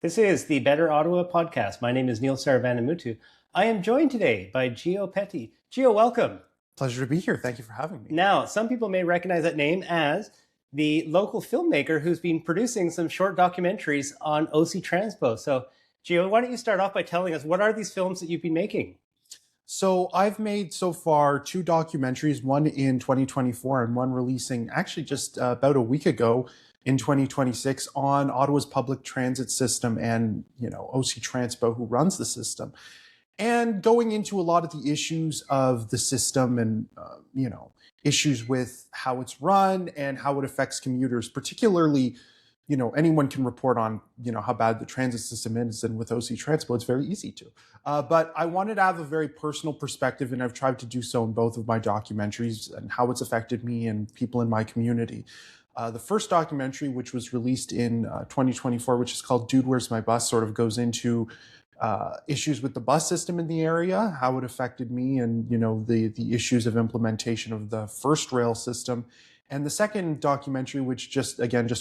This is the Better Ottawa podcast. My name is Neil Saravanamuttu. I am joined today by Gio Petti. Gio, welcome. Pleasure to be here. Thank you for having me. Now, some people may recognize that name as the local filmmaker who's been producing some short documentaries on OC Transpo. So, Gio, why don't you start off by telling us what are these films that you've been making? So I've made so far two documentaries, one in 2024 and one releasing actually just about a week ago in 2026 on Ottawa's public transit system and, OC Transpo, who runs the system, and going into a lot of the issues of the system and, issues with how it's run and how it affects commuters, particularly, anyone can report on, how bad the transit system is, and with OC Transpo, it's very easy to. But I wanted to have a very personal perspective, and I've tried to do so in both of my documentaries and how it's affected me and people in my community. The first documentary, which was released in 2024, which is called Dude, Where's My Bus, sort of goes into issues with the bus system in the area, how it affected me, and the issues of implementation of the first rail system. And the second documentary, which just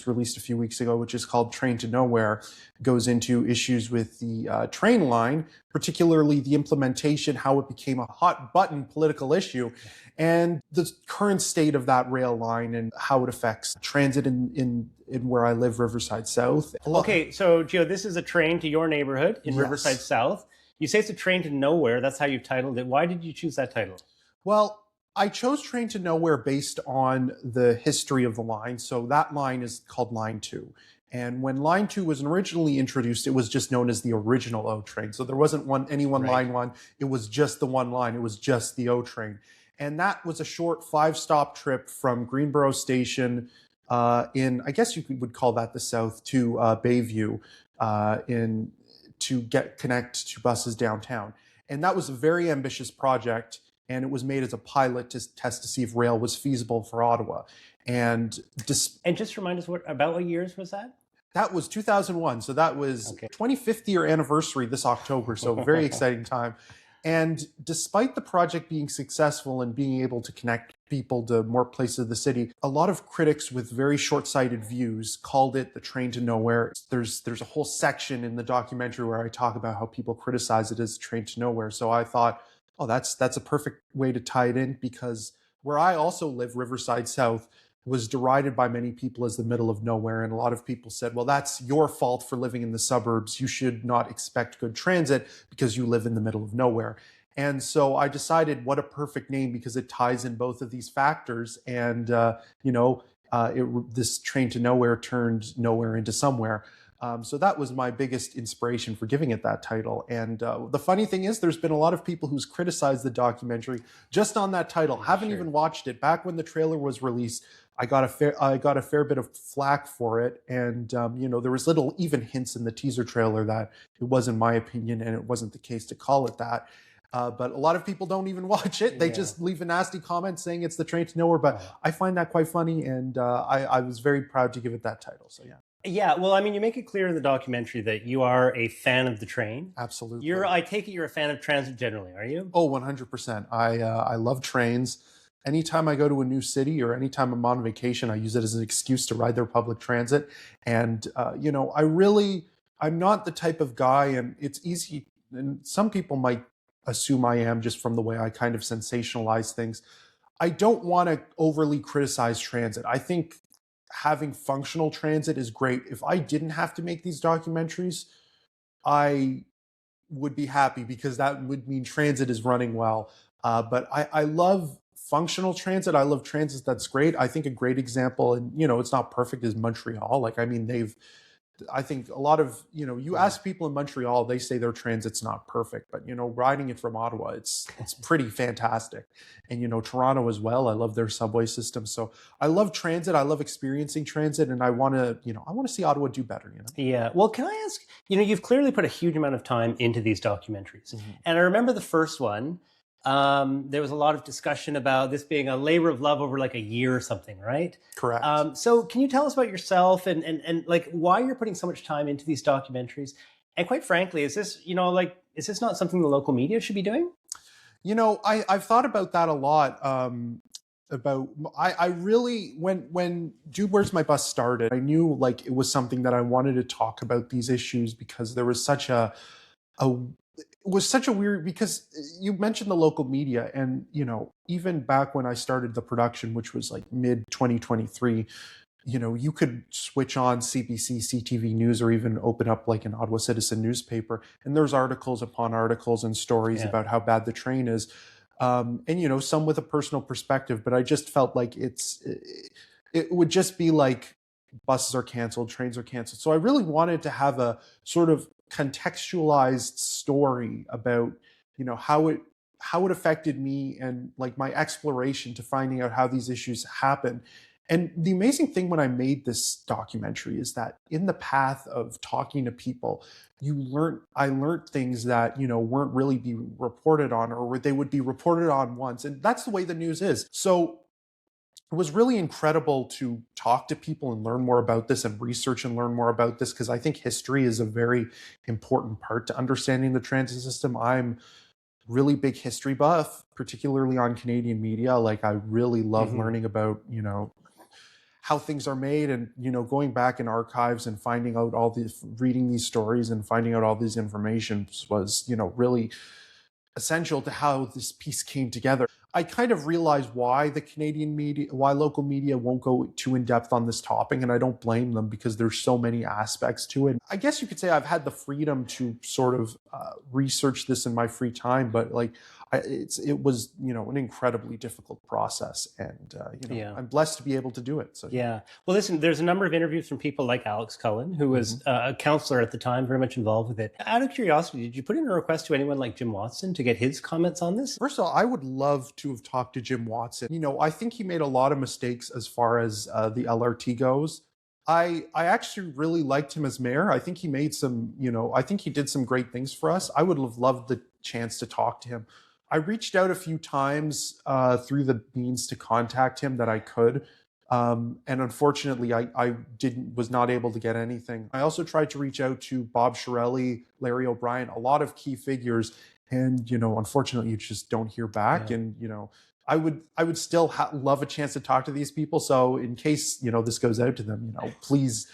released a few weeks ago, which is called Train to Nowhere, goes into issues with the train line, particularly the implementation, how it became a hot button political issue, and the current state of that rail line and how it affects transit in where I live, Riverside South. Okay, so Gio, this is a train to your neighborhood in Yes. Riverside South. You say it's a train to nowhere. That's how you've titled it. Why did you choose that title? Well, I chose Train to Nowhere based on the history of the line. So that line is called Line 2. And when Line 2 was originally introduced, it was just known as the original O train. So there wasn't any one Right. Line 1. It was just the one line. It was just the O train. And that was a short 5-stop trip from Greenboro Station I guess you would call that the south, to Bayview to connect to buses downtown. And that was a very ambitious project. And it was made as a pilot to test to see if rail was feasible for Ottawa. And just remind us about what years was that? That was 2001. So that was Okay. 25th year anniversary this October. So very exciting time. And despite the project being successful and being able to connect people to more places of the city, a lot of critics with very short-sighted views called it the train to nowhere. There's a whole section in the documentary where I talk about how people criticize it as a train to nowhere. So I thought, oh, that's a perfect way to tie it in, because where I also live, Riverside South, was derided by many people as the middle of nowhere. And a lot of people said, well, that's your fault for living in the suburbs. You should not expect good transit because you live in the middle of nowhere. And so I decided, what a perfect name, because it ties in both of these factors. And, this train to nowhere turned nowhere into somewhere. So that was my biggest inspiration for giving it that title. And the funny thing is, there's been a lot of people who's criticized the documentary just on that title, haven't even watched it. Back when the trailer was released, I got a fair bit of flack for it. And, there was little even hints in the teaser trailer that it wasn't my opinion and it wasn't the case to call it that. But a lot of people don't even watch it. They just leave a nasty comment saying it's the train to nowhere. But I find that quite funny. And I was very proud to give it that title. So, yeah. Yeah, well, I mean, you make it clear in the documentary that you are a fan of the train. Absolutely. I take it you're a fan of transit generally, are you? Oh, 100%. I love trains. Anytime I go to a new city or anytime I'm on vacation, I use it as an excuse to ride their public transit. And, I'm not the type of guy, and it's easy, and some people might assume I am just from the way I kind of sensationalize things. I don't want to overly criticize transit. I think having functional transit is great. If I didn't have to make these documentaries, I would be happy, because that would mean transit is running well. But I love functional transit. I love transit that's great. I think a great example, and it's not perfect, is Montreal. I think a lot of, you ask people in Montreal, they say their transit's not perfect, but, riding it from Ottawa, it's pretty fantastic. And, Toronto as well. I love their subway system. So I love transit. I love experiencing transit, and I want to see Ottawa do better, Yeah. Well, can I ask, you've clearly put a huge amount of time into these documentaries. Mm-hmm. And I remember the first one, there was a lot of discussion about this being a labor of love over like a year or something, right? Correct. So can you tell us about yourself and like why you're putting so much time into these documentaries? And quite frankly, is this not something the local media should be doing? I've thought about that a lot. about I really when Dude Where's My Bus started, I knew like it was something that I wanted to talk about these issues because there was such a it was such a weird, because you mentioned the local media, and even back when I started the production, which was like mid 2023, you could switch on CBC, CTV News, or even open up like an Ottawa Citizen newspaper, and there's articles upon articles and stories Yeah. about how bad the train is, and some with a personal perspective. But I just felt like it would just be like buses are canceled, trains are canceled. So I really wanted to have a sort of contextualized story about how it affected me, and like my exploration to finding out how these issues happen. And the amazing thing when I made this documentary is that in the path of talking to people, I learned things that, weren't really being reported on, or they would be reported on once. And that's the way the news is. So it was really incredible to talk to people and learn more about this, and research and learn more about this, because I think history is a very important part to understanding the transit system. I'm really big history buff, particularly on Canadian media. Like I really love learning about, how things are made, and going back in archives and finding out reading these stories and finding out all these information was really essential to how this piece came together. I kind of realized why why local media won't go too in depth on this topic, and I don't blame them because there's so many aspects to it. I guess you could say I've had the freedom to sort of research this in my free time, but like it was an incredibly difficult process, and Yeah. I'm blessed to be able to do it. So Yeah. Well, listen, there's a number of interviews from people like Alex Cullen, who was a counselor at the time, very much involved with it. Out of curiosity, did you put in a request to anyone like Jim Watson to get his comments on this? First of all, I would love to have talked to Jim Watson. I think he made a lot of mistakes as far as the LRT goes. I actually really liked him as mayor. I think he made some, I think he did some great things for us. I would have loved the chance to talk to him. I reached out a few times through the means to contact him that I could. And unfortunately, I was not able to get anything. I also tried to reach out to Bob Shirelli, Larry O'Brien, a lot of key figures. And, unfortunately, you just don't hear back. Yeah. And, I would still love a chance to talk to these people. So in case, this goes out to them, please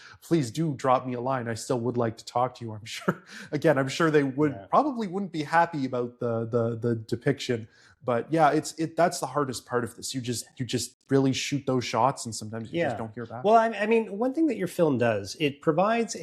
do drop me a line. I still would like to talk to you. I'm sure, again, I'm sure they probably wouldn't be happy about the depiction. But yeah, that's the hardest part of this. You just really shoot those shots, and sometimes you just don't hear back. Well, I mean, one thing that your film does, it provides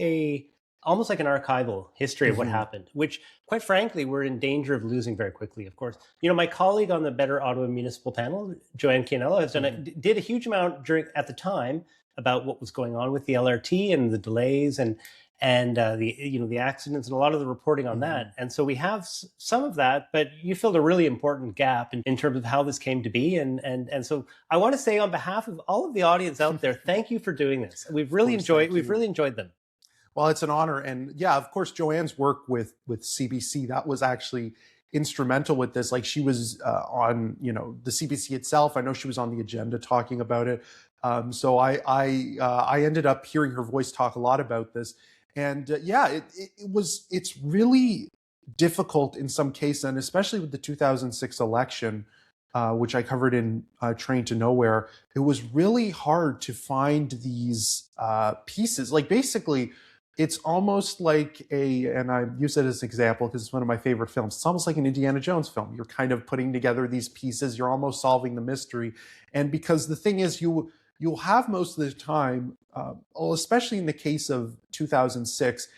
almost like an archival history of what happened, which quite frankly, we're in danger of losing very quickly, of course. My colleague on the Better Ottawa Municipal panel, Joanne Cianello, has did a huge amount at the time about what was going on with the LRT and the delays and the accidents and a lot of the reporting on that. And so we have some of that, but you filled a really important gap in terms of how this came to be. And so I want to say on behalf of all of the audience out there, thank you for doing this. We've really enjoyed them. Well, it's an honor. And yeah, of course, Joanne's work with CBC, that was actually instrumental with this. Like she was on, the CBC itself. I know she was on the agenda talking about it. So I ended up hearing her voice talk a lot about this. And it's really difficult in some cases, and especially with the 2006 election, which I covered in Train to Nowhere. It was really hard to find these pieces. Like basically, it's almost like and I use it as an example because it's one of my favorite films. It's almost like an Indiana Jones film. You're kind of putting together these pieces. You're almost solving the mystery. And because the thing is, you'll have most of the time, especially in the case of 2006,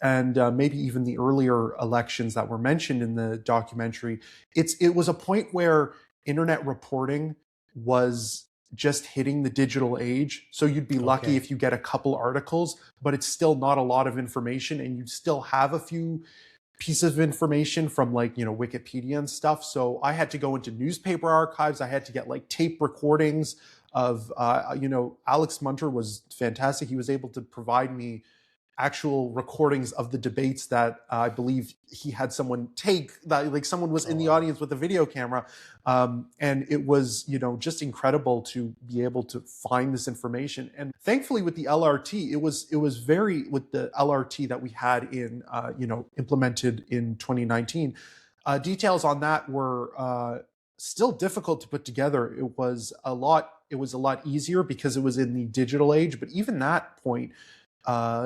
and maybe even the earlier elections that were mentioned in the documentary, it was a point where internet reporting was just hitting the digital age. So you'd be lucky if you get a couple articles, but it's still not a lot of information, and you still have a few pieces of information from Wikipedia and stuff. So I had to go into newspaper archives. I had to get tape recordings of, Alex Munter was fantastic. He was able to provide me actual recordings of the debates that I believe he had someone take, that someone was in the audience with a video camera. And it was, just incredible to be able to find this information. And thankfully with the LRT, it was with the LRT that we had implemented in 2019, details on that were still difficult to put together. It was a lot easier because it was in the digital age. But even that point,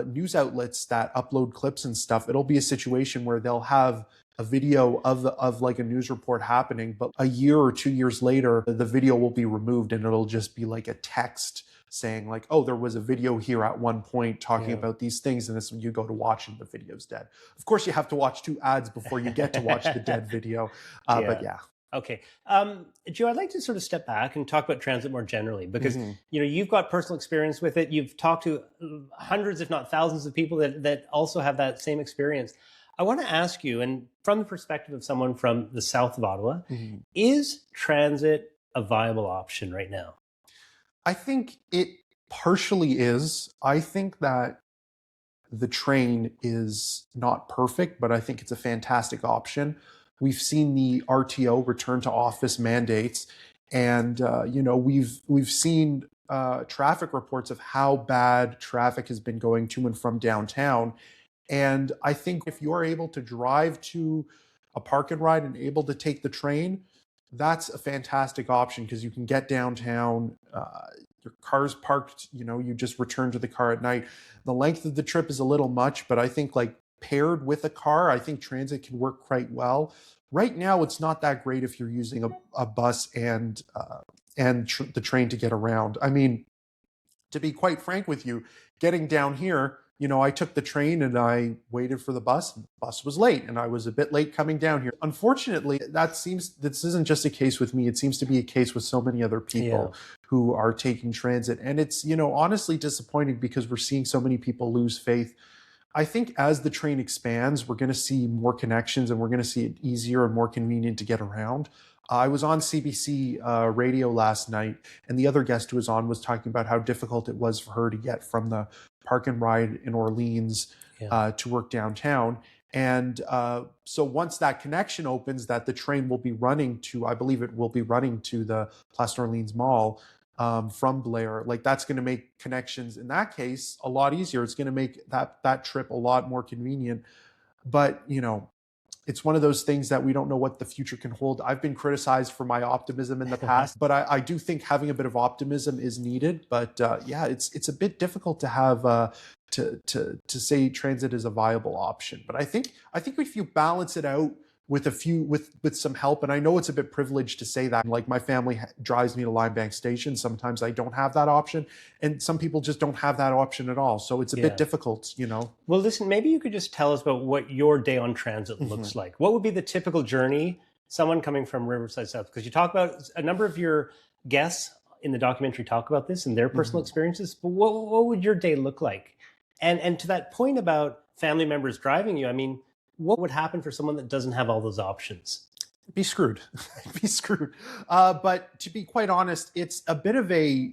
news outlets that upload clips and stuff, it'll be a situation where they'll have a video of like a news report happening, but a year or 2 years later, the video will be removed and it'll just be like a text saying like, oh, there was a video here at one point talking about these things, and this when you go to watch and the video's dead. Of course, you have to watch 2 ads before you get to watch the dead video. But yeah. Okay. Gio, I'd like to sort of step back and talk about transit more generally, because you've got personal experience with it. You've talked to hundreds, if not thousands of people that also have that same experience. I want to ask you, and from the perspective of someone from the south of Ottawa, is transit a viable option right now? I think it partially is. I think that the train is not perfect, but I think it's a fantastic option. We've seen the RTO, return to office mandates, and we've seen traffic reports of how bad traffic has been going to and from downtown. And I think if you're able to drive to a park and ride and able to take the train, that's a fantastic option because you can get downtown, your car's parked, you just return to the car at night. The length of the trip is a little much, but I think like paired with a car, I think transit can work quite well. Right now, it's not that great if you're using a bus and the train to get around. I mean, to be quite frank with you, getting down here, I took the train and I waited for the bus. And the bus was late and I was a bit late coming down here. Unfortunately, this isn't just a case with me. It seems to be a case with so many other people who are taking transit. And it's, honestly disappointing because we're seeing so many people lose faith. I think as the train expands, we're going to see more connections and we're going to see it easier and more convenient to get around. I was on CBC radio last night, and the other guest who was on was talking about how difficult it was for her to get from the park and ride in Orleans to work downtown. And so once that connection opens, that the train will be running to, I believe it will be running to the Place d'Orleans Mall from Blair, like that's going to make connections in that case a lot easier. It's going to make that trip a lot more convenient. But, it's one of those things that we don't know what the future can hold. I've been criticized for my optimism in the past, but I do think having a bit of optimism is needed. But it's a bit difficult to have to say transit is a viable option. But I think if you balance it out with some help, and I know it's a bit privileged to say that, like my family drives me to Limebank Station. Sometimes I don't have that option, and some people just don't have that option at all. So it's a bit difficult, Well, listen, maybe you could just tell us about what your day on transit looks like. What would be the typical journey, someone coming from Riverside South? Because you talk about a number of your guests in the documentary talk about this and their personal experiences, but what would your day look like? And to that point about family members driving you, I mean, what would happen for someone that doesn't have all those options? Be screwed. Be screwed. But to be quite honest, it's a bit of a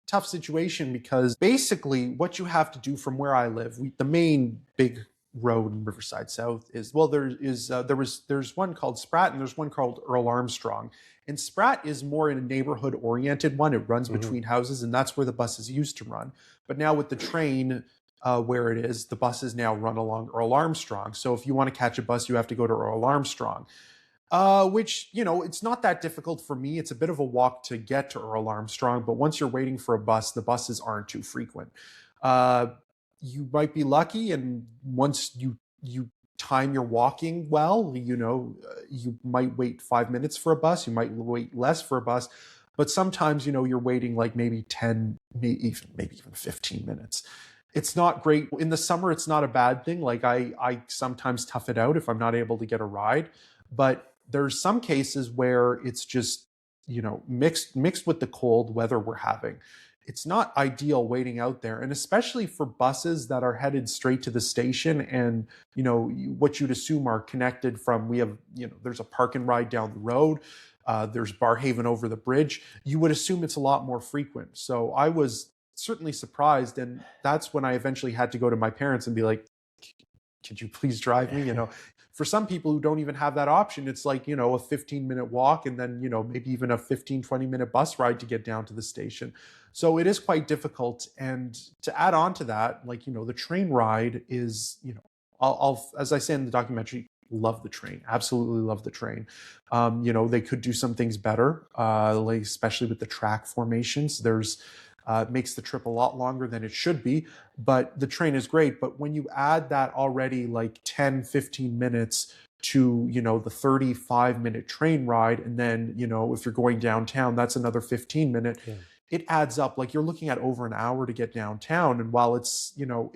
tough situation because basically what you have to do from where I live, the main big road in Riverside South is, well, there's one called Spratt and there's one called Earl Armstrong. And Spratt is more in a neighborhood oriented one. It runs between houses, and that's where the buses used to run. But now with the train, where it is, the buses now run along Earl Armstrong. So if you want to catch a bus, you have to go to Earl Armstrong, which, it's not that difficult for me. It's a bit of a walk to get to Earl Armstrong, but once you're waiting for a bus, the buses aren't too frequent. You might be lucky, and once you time your walking well, you might wait 5 minutes for a bus, you might wait less for a bus, but sometimes, you're waiting like maybe 10, maybe even 15 minutes. It's not great. In the summer, it's not a bad thing. Like I sometimes tough it out if I'm not able to get a ride. But there's some cases where it's just, mixed with the cold weather we're having. It's not ideal waiting out there. And especially for buses that are headed straight to the station and, what you'd assume are connected from, there's a park and ride down the road. There's Barhaven over the bridge. You would assume it's a lot more frequent. So I was certainly surprised, and that's when I eventually had to go to my parents and be like, could you please drive me? For some people who don't even have that option, it's like, a 15-minute walk and then, maybe even a 15-20-minute bus ride to get down to the station. So it is quite difficult. And to add on to that, like, the train ride is, I'll as I say in the documentary, love the train. Absolutely love the train. They could do some things better, like especially with the track formations. Makes the trip a lot longer than it should be, but the train is great. But when you add that already like 10, 15 minutes to, the 35-minute train ride, and then, if you're going downtown, that's another 15-minute. Yeah. It adds up. Like you're looking at over an hour to get downtown. And while it's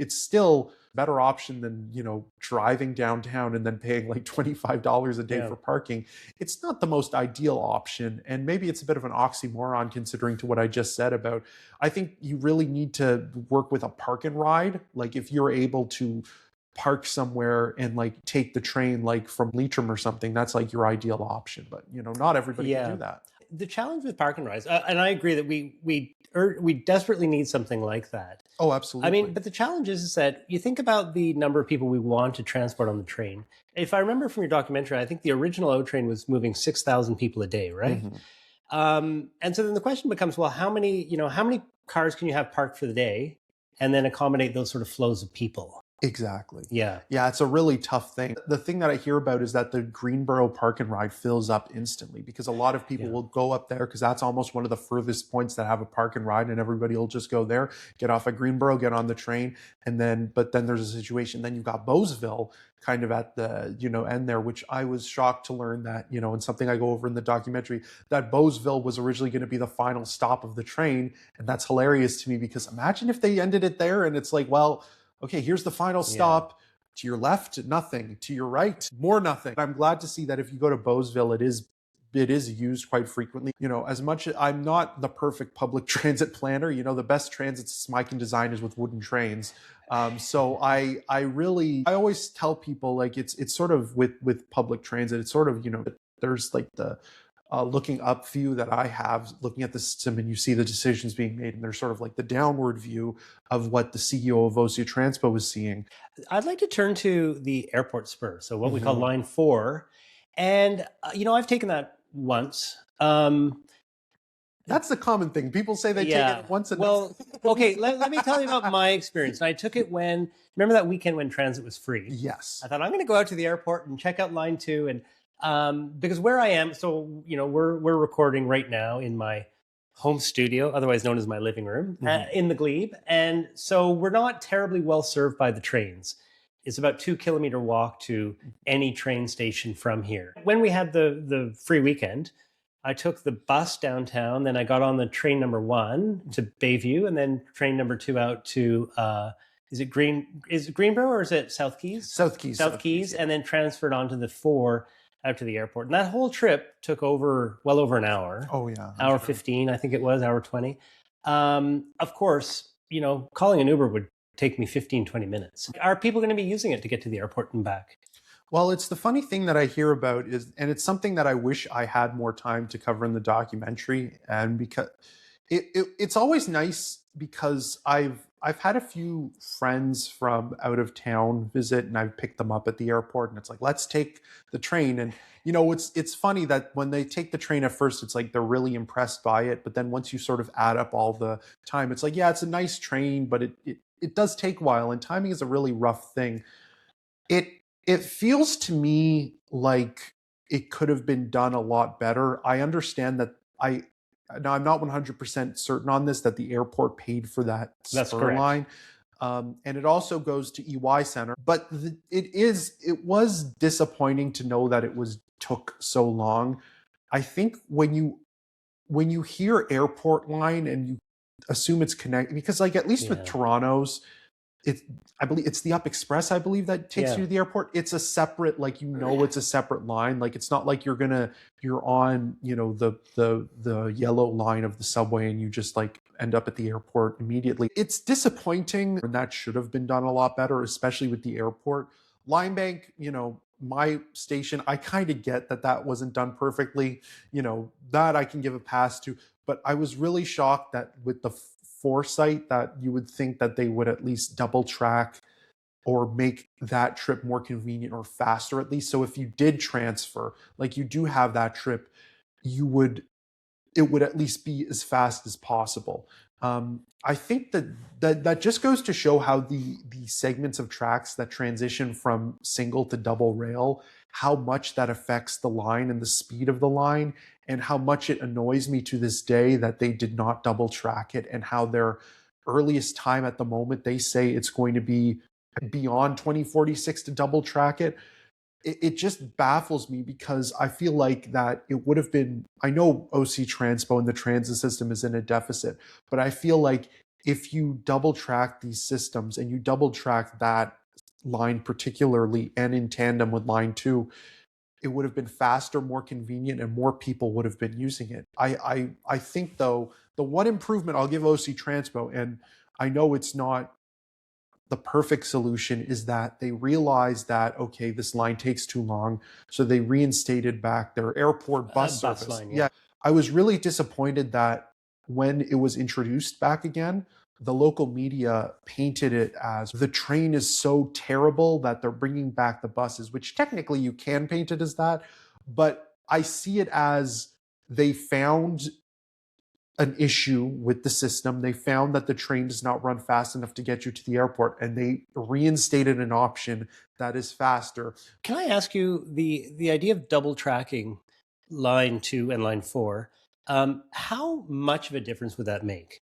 still a better option than, driving downtown and then paying like $25 a day Yeah. for parking, it's not the most ideal option. And maybe it's a bit of an oxymoron considering to what I just said about, I think you really need to work with a park and ride. Like if you're able to park somewhere and like take the train like from Leitrim or something, that's like your ideal option. But not everybody can do that. The challenge with park and rides, and I agree that we desperately need something like that. Oh, absolutely. I mean, but the challenge is that you think about the number of people we want to transport on the train. If I remember from your documentary, I think the original O train was moving 6,000 people a day, right? Mm-hmm. And so then the question becomes, well, how many cars can you have parked for the day and then accommodate those sort of flows of people? Exactly. Yeah. Yeah, it's a really tough thing. The thing that I hear about is that the Greenboro Park and Ride fills up instantly because a lot of people will go up there because that's almost one of the furthest points that have a park and ride, and everybody will just go there, get off at Greenboro, get on the train, but then there's a situation. Then you've got Bowesville kind of at the, end there, which I was shocked to learn that, and something I go over in the documentary, that Bowesville was originally going to be the final stop of the train. And that's hilarious to me because imagine if they ended it there and it's like, well, okay, here's the final stop. Yeah. To your left, nothing. To your right, more nothing. I'm glad to see that if you go to Bowesville, it is used quite frequently. As much as I'm not the perfect public transit planner, the best transit system I can design is with wooden trains. So I always tell people like it's sort of with public transit, it's sort of, there's like the looking up view that I have, looking at the system, and you see the decisions being made, and there's sort of like the downward view of what the CEO of OC Transpo was seeing. I'd like to turn to the airport spur, so what we call Line 4. And, I've taken that once. That's the common thing. People say they take it once. Well, okay, let me tell you about my experience. I took it remember that weekend when transit was free? Yes. I thought I'm going to go out to the airport and check out Line 2 and because where I am, so we're recording right now in my home studio, otherwise known as my living room, in the Glebe, and so we're not terribly well served by the trains. It's about 2-kilometer walk to any train station from here. When we had the free weekend, I took the bus downtown, then I got on the train number 1 to Bayview, and then train number 2 out to is it Greenboro or is it South Keys? South Keys, yeah. And then transferred onto the 4 out to the airport. And that whole trip took well over an hour. Oh, yeah. Hour 15, I think it was, hour 20. Of course, calling an Uber would take me 15, 20 minutes. Are people going to be using it to get to the airport and back? Well, it's the funny thing that I hear about and it's something that I wish I had more time to cover in the documentary. And because it's always nice because I've had a few friends from out of town visit and I've picked them up at the airport and it's like, let's take the train. And, it's funny that when they take the train at first, it's like they're really impressed by it. But then once you sort of add up all the time, it's like, yeah, it's a nice train, but it does take a while. And timing is a really rough thing. It feels to me like it could have been done a lot better. I understand that now, I'm not 100% certain on this, that the airport paid for that spur line. And it also goes to EY Center. But it was disappointing to know that it took so long. I think when you hear airport line and you assume it's connected, because like at least with Toronto's, I believe it's the Up Express, I believe, that takes you to the airport. It's a separate, it's a separate line. Like it's not like you're on, the yellow line of the subway and you just like end up at the airport immediately. It's disappointing, and that should have been done a lot better, especially with the airport. Linebank, my station, I kind of get that wasn't done perfectly. That I can give a pass to. But I was really shocked that with the foresight that you would think that they would at least double track or make that trip more convenient or faster at least. So if you did transfer, like you do have that trip, it would at least be as fast as possible. I think that just goes to show how the segments of tracks that transition from single to double rail, how much that affects the line and the speed of the line, and how much it annoys me to this day that they did not double track it, and how their earliest time at the moment they say it's going to be beyond 2046 to double track it. It just baffles me because I feel like that it would have been, I know OC Transpo and the transit system is in a deficit, but I feel like if you double track these systems and you double track that line particularly and in tandem with line 2, it would have been faster, more convenient, and more people would have been using it. I think though, the one improvement I'll give OC Transpo, and I know it's not the perfect solution, is that they realized that, okay, this line takes too long. So they reinstated back their airport bus service. Line, yeah. I was really disappointed that when it was introduced back again, the local media painted it as the train is so terrible that they're bringing back the buses, which technically you can paint it as that. But I see it as they found an issue with the system. They found that the train does not run fast enough to get you to the airport, and they reinstated an option that is faster. Can I ask you, the idea of double tracking line 2 and line 4, how much of a difference would that make?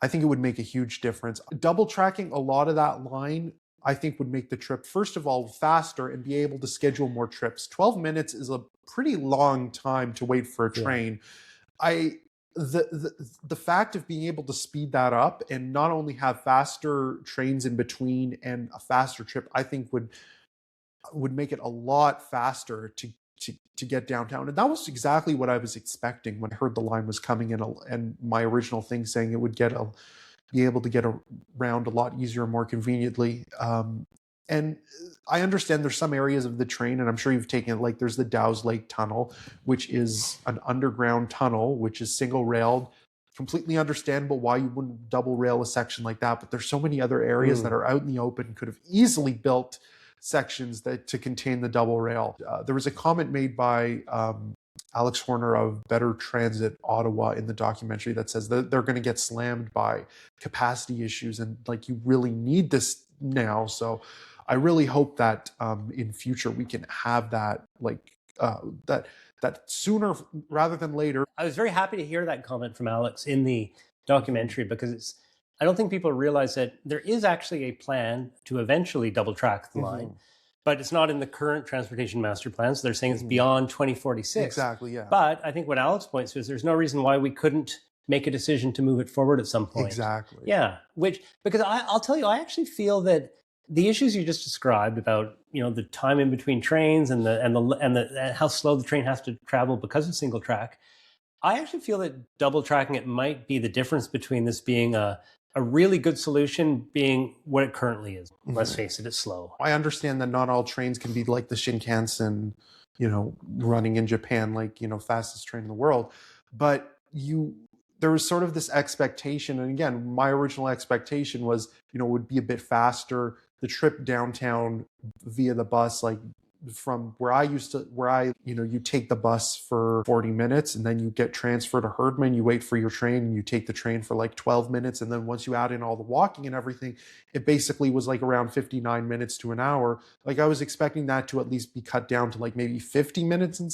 I think it would make a huge difference. Double tracking a lot of that line, I think, would make the trip, first of all, faster and be able to schedule more trips. 12 minutes is a pretty long time to wait for a train. Yeah. The fact of being able to speed that up and not only have faster trains in between and a faster trip, I think would make it a lot faster to get downtown. And that was exactly what I was expecting when I heard the line was coming in, and my original thing saying it would be able to get around a lot easier and more conveniently. And I understand there's some areas of the train, and I'm sure you've taken it, like there's the Dow's Lake Tunnel, which is an underground tunnel, which is single railed. Completely understandable why you wouldn't double rail a section like that, but there's so many other areas that are out in the open, could have easily built sections that to contain the double rail. There was a comment made by Alex Horner of Better Transit Ottawa in the documentary that says that they're going to get slammed by capacity issues, and like, you really need this now. So I really hope that in future we can have that, that sooner rather than later. I was very happy to hear that comment from Alex in the documentary, because I don't think people realize that there is actually a plan to eventually double track the line, but it's not in the current transportation master plan. So they're saying it's beyond 2046. Exactly, yeah. But I think what Alex points to is there's no reason why we couldn't make a decision to move it forward at some point. Exactly. Yeah, because I'll tell you, I actually feel that the issues you just described about, the time in between trains and how slow the train has to travel because of single track, I actually feel that double tracking it might be the difference between this being a really good solution being what it currently is. Let's face it, it's slow. I understand that not all trains can be like the Shinkansen, running in Japan, like, fastest train in the world. But there was sort of this expectation. And again, my original expectation was, it would be a bit faster. The trip downtown via the bus, like from where you take the bus for 40 minutes and then you get transferred to Herdman, you wait for your train and you take the train for like 12 minutes. And then once you add in all the walking and everything, it basically was like around 59 minutes to an hour. Like, I was expecting that to at least be cut down to like maybe 50 minutes and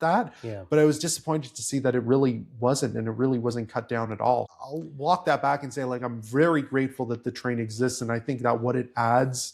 that. Yeah. But I was disappointed to see that it really wasn't, and it really wasn't cut down at all. I'll walk that back and say, like, I'm very grateful that the train exists. And I think that what it adds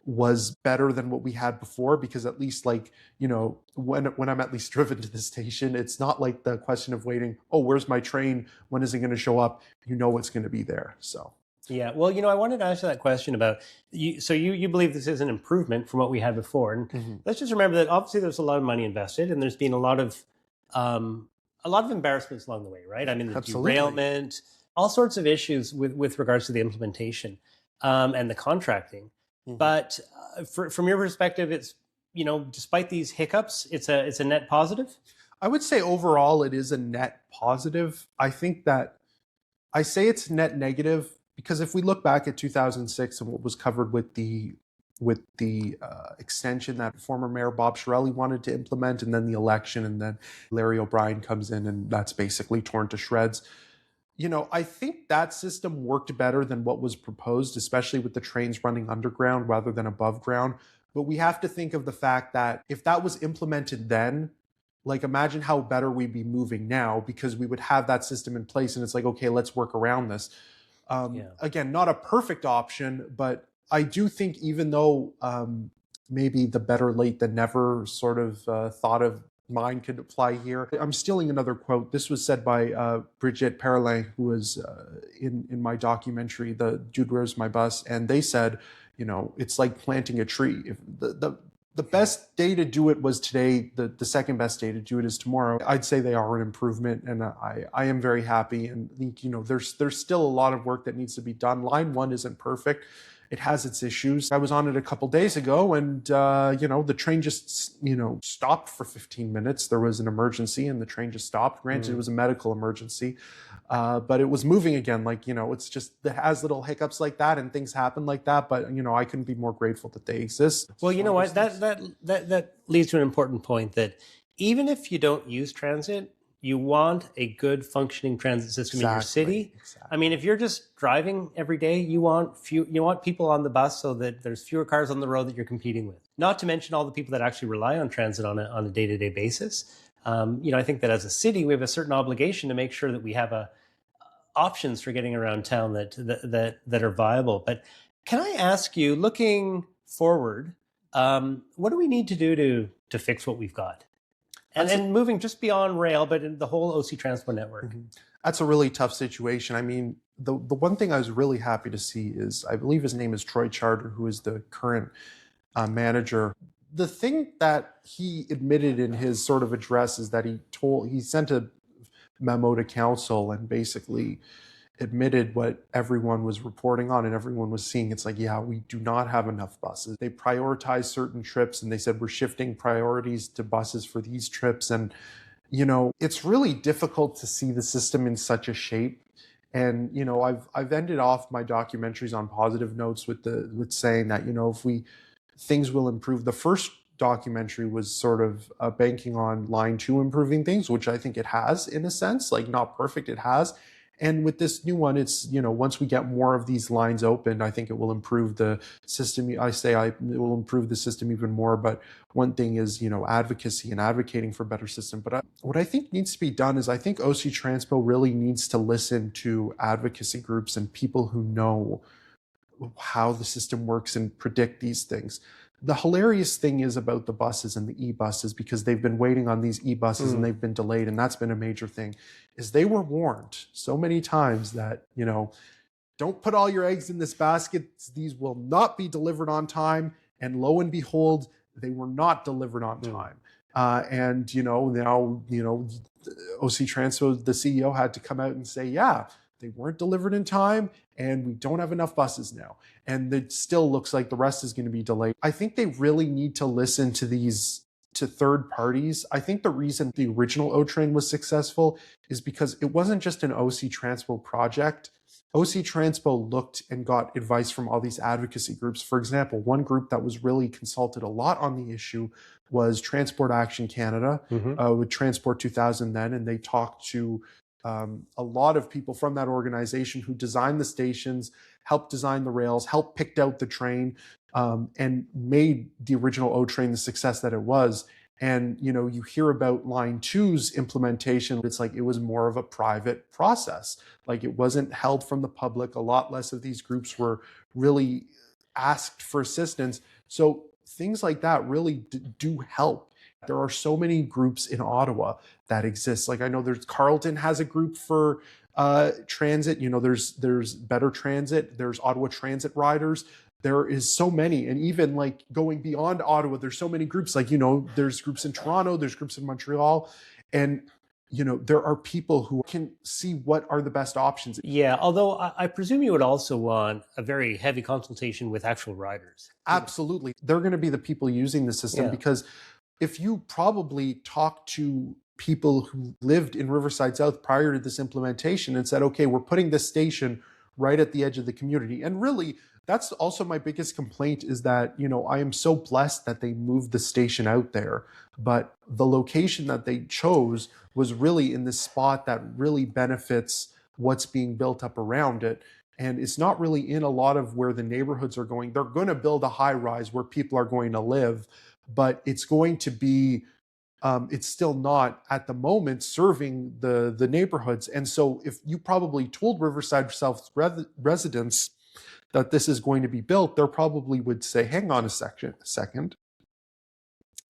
was better than what we had before, because at least, like, when I'm at least driven to the station, it's not like the question of waiting, oh, where's my train? When is it going to show up? It's going to be there. So. Yeah, well, I wanted to ask you that question about you. So you believe this is an improvement from what we had before, and let's just remember that obviously there's a lot of money invested, and there's been a lot of embarrassments along the way, right? I mean, the derailment, all sorts of issues with regards to the implementation and the contracting. But from your perspective, it's despite these hiccups, it's a net positive. I would say overall it is a net positive. I think that I say it's net negative because if we look back at 2006 and what was covered with the extension that former Mayor Bob Shirelli wanted to implement, and then the election, and then Larry O'Brien comes in and that's basically torn to shreds. I think that system worked better than what was proposed, especially with the trains running underground rather than above ground. But we have to think of the fact that if that was implemented then, like imagine how better we'd be moving now, because we would have that system in place and it's like, okay, let's work around this. Again, not a perfect option, but I do think even though maybe the better late than never sort of thought of mine could apply here. I'm stealing another quote. This was said by Brigitte Perlin, who was in my documentary, The Dude, Where's My Bus? And they said, it's like planting a tree. If the best day to do it was today, the second best day to do it is tomorrow. I'd say they are an improvement, and I am very happy. And think, there's still a lot of work that needs to be done. Line 1 isn't perfect. It has its issues. I was on it a couple days ago and, the train just, stopped for 15 minutes. There was an emergency and the train just stopped. Granted, it was a medical emergency, but it was moving again. It's just, it has little hiccups like that and things happen like that. But, I couldn't be more grateful that they exist. Well, you know what, that leads to an important point that even if you don't use transit, you want a good functioning transit system in your city. Exactly. I mean, if you're just driving every day, you want people on the bus so that there's fewer cars on the road that you're competing with. Not to mention all the people that actually rely on transit on a day-to-day basis. I think that as a city, we have a certain obligation to make sure that we have options for getting around town that are viable. But can I ask you, looking forward, what do we need to do to fix what we've got? And moving just beyond rail, but in the whole OC Transpo network. Mm-hmm. That's a really tough situation. I mean, the one thing I was really happy to see is, I believe his name is Troy Charter, who is the current manager. The thing that he admitted in his sort of address is that he sent a memo to council and basically admitted what everyone was reporting on and everyone was seeing. It's like, yeah, we do not have enough buses. They prioritize certain trips and they said we're shifting priorities to buses for these trips. And, it's really difficult to see the system in such a shape. And, I've ended off my documentaries on positive notes with saying that, things will improve. The first documentary was sort of banking on line 2 improving things, which I think it has in a sense, like not perfect, it has. And with this new one, it's, once we get more of these lines opened, I think it will improve the system. It will improve the system even more. But one thing is, advocacy and advocating for a better system. But what I think needs to be done is I think OC Transpo really needs to listen to advocacy groups and people who know how the system works and predict these things. The hilarious thing is about the buses and the e-buses, because they've been waiting on these e-buses and they've been delayed, and that's been a major thing, is they were warned so many times that, don't put all your eggs in this basket. These will not be delivered on time. And lo and behold, they were not delivered on time. And, now, OC Transpo, the CEO, had to come out and say, yeah, they weren't delivered in time and we don't have enough buses now. And it still looks like the rest is going to be delayed. I think they really need to listen to third parties. I think the reason the original O-Train was successful is because it wasn't just an OC Transpo project. OC Transpo looked and got advice from all these advocacy groups. For example, one group that was really consulted a lot on the issue was Transport Action Canada, with Transport 2000 then, and they talked to a lot of people from that organization who designed the stations, helped design the rails, helped picked out the train, and made the original O-Train the success that it was. And, you hear about Line 2's implementation. It's like it was more of a private process. Like it wasn't held from the public. A lot less of these groups were really asked for assistance. So things like that really do help. There are so many groups in Ottawa that exist. Like I know Carleton has a group for transit. There's Better Transit. There's Ottawa Transit Riders. There is so many. And even like going beyond Ottawa, there's so many groups. Like, there's groups in Toronto, there's groups in Montreal. And, there are people who can see what are the best options. Yeah, although I presume you would also want a very heavy consultation with actual riders. Absolutely. They're going to be the people using the system because if you probably talk to people who lived in Riverside South prior to this implementation and said, okay, we're putting this station right at the edge of the community. And really, that's also my biggest complaint is that, I am so blessed that they moved the station out there. But the location that they chose was really in this spot that really benefits what's being built up around it. And it's not really in a lot of where the neighborhoods are going. They're going to build a high rise where people are going to live, but it's going to be it's still not at the moment serving the neighborhoods. And so if you probably told Riverside South residents that this is going to be built, they probably would say, hang on a second,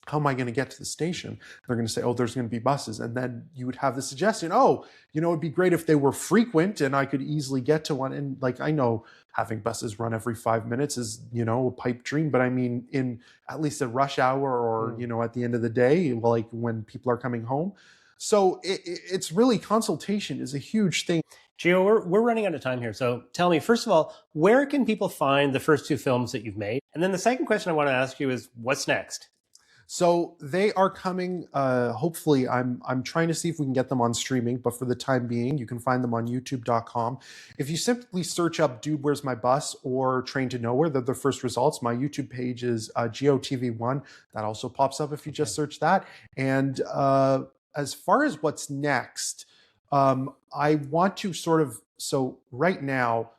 how am I going to get to the station? They're going to say, oh, there's going to be buses. And then you would have the suggestion, oh, it'd be great if they were frequent and I could easily get to one. And like, I know having buses run every 5 minutes is, a pipe dream. But I mean, in at least a rush hour or, at the end of the day, like when people are coming home. So it's really, consultation is a huge thing. Gio, we're running out of time here. So tell me, first of all, where can people find the first 2 films that you've made? And then the second question I want to ask you is, what's next? So they are coming, hopefully, I'm trying to see if we can get them on streaming, but for the time being, you can find them on youtube.com. If you simply search up Dude, Where's My Bus or Train to Nowhere, they're the first results. My YouTube page is GeoTV1. That also pops up if you just search that. And as far as what's next, I want to so right now,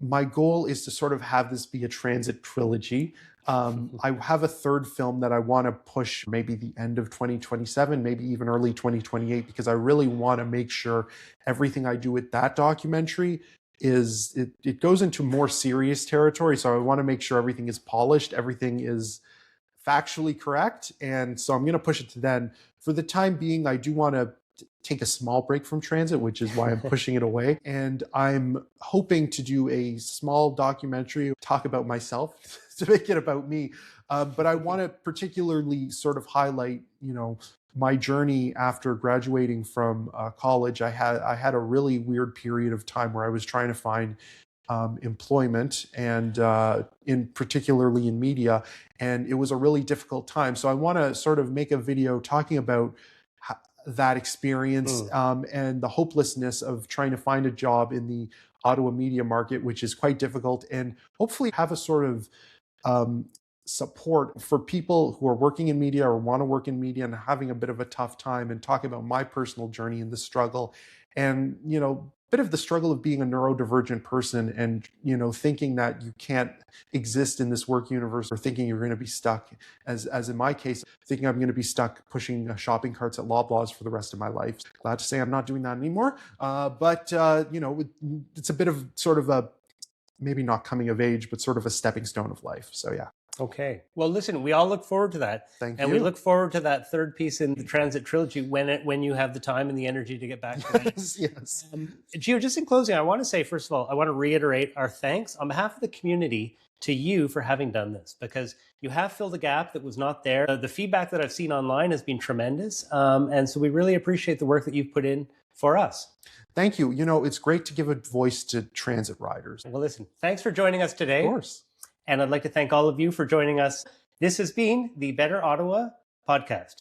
my goal is to sort of have this be a transit trilogy. I have a third film that I want to push maybe the end of 2027, maybe even early 2028, because I really want to make sure everything I do with that documentary it goes into more serious territory. So I want to make sure everything is polished, everything is factually correct. And so I'm going to push it to then. For the time being, I do want to take a small break from transit, which is why I'm pushing it away. And I'm hoping to do a small documentary, talk about myself, to make it about me. But I want to particularly sort of highlight, my journey after graduating from college. I had a really weird period of time where I was trying to find employment, and particularly in media, and it was a really difficult time. So I want to sort of make a video talking about that experience and the hopelessness of trying to find a job in the Ottawa media market, which is quite difficult, and hopefully have a sort of support for people who are working in media or want to work in media and having a bit of a tough time, and talk about my personal journey and the struggle, and bit of the struggle of being a neurodivergent person, and thinking that you can't exist in this work universe, or thinking you're going to be stuck, as in my case, thinking I'm going to be stuck pushing shopping carts at Loblaws for the rest of my life. Glad to say I'm not doing that anymore. But it's a bit of sort of a, maybe not coming of age, but sort of a stepping stone of life. So yeah. Okay. Well, listen, we all look forward to that. Thank you. And we look forward to that third piece in the Transit trilogy when you have the time and the energy to get back to it. Yes. Gio, just in closing, I want to say, first of all, I want to reiterate our thanks on behalf of the community to you for having done this, because you have filled a gap that was not there. The feedback that I've seen online has been tremendous. And so we really appreciate the work that you've put in for us. Thank you. It's great to give a voice to transit riders. Well, listen, thanks for joining us today. Of course. And I'd like to thank all of you for joining us. This has been the Better Ottawa podcast.